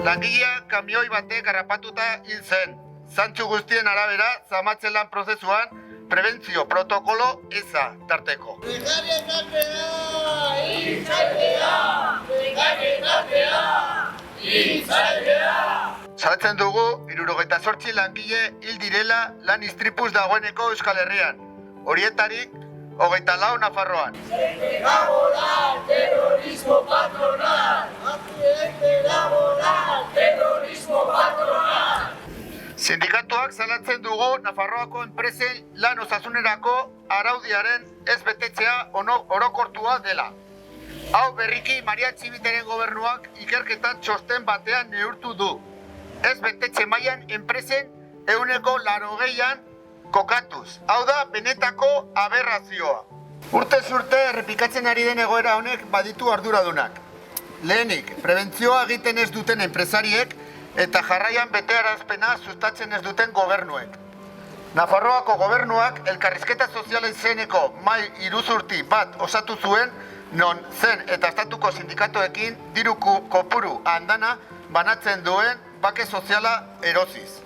Langilea kamioi batek harrapatuta hil zen. Zantzu guztien arabera, zamatzen lan prozesuan, prebentzio protokolo eza tarteko. Salatzen dugu, 78 langile hil direla lan istripuz dagoeneko Euskal Herrian. Horietarik, 24 Nafarroan. Sindikatuak salatzen dugu Nafarroako enpresen lan osasunerako araudiaren ez betetzea orokortua dela. Hau berriki Maria Txibiteren gobernuak ikerketa txosten batean neurtu du. Ez betetxe mailan enpresen 80%an kokatuz. Hau da benetako aberrazioa. Urtez urte errepikatzen ari den egoera honek baditu arduradunak. Lehenik, prebentzioa egiten ez duten enpresariek eta jarraian betearazpena sustatzen ez duten gobernuek. Nafarroako gobernuak elkarrizketa sozialen zeneko mai iruzurti bat osatu zuen, non zen eta estatuko sindikatuekin diru kopuru andana banatzen duen bake soziala erosiz.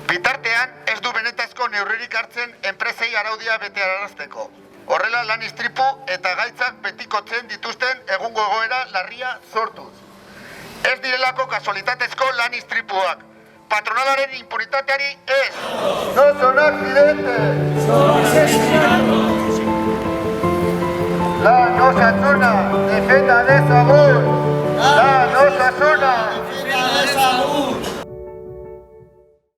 Bitartean ez du benetazko neurririk hartzen enpresei araudia betearazteko. Horrela lan istripu eta gaitzak betikotzen dituzten egungo egoera larria sortuz. Ez direlako kasualitatezko lan istripuak. Patronalaren impunitateari ez. No son accidentes. Son asesinatos. La Osasuna, defenda dezagun. La Osasuna.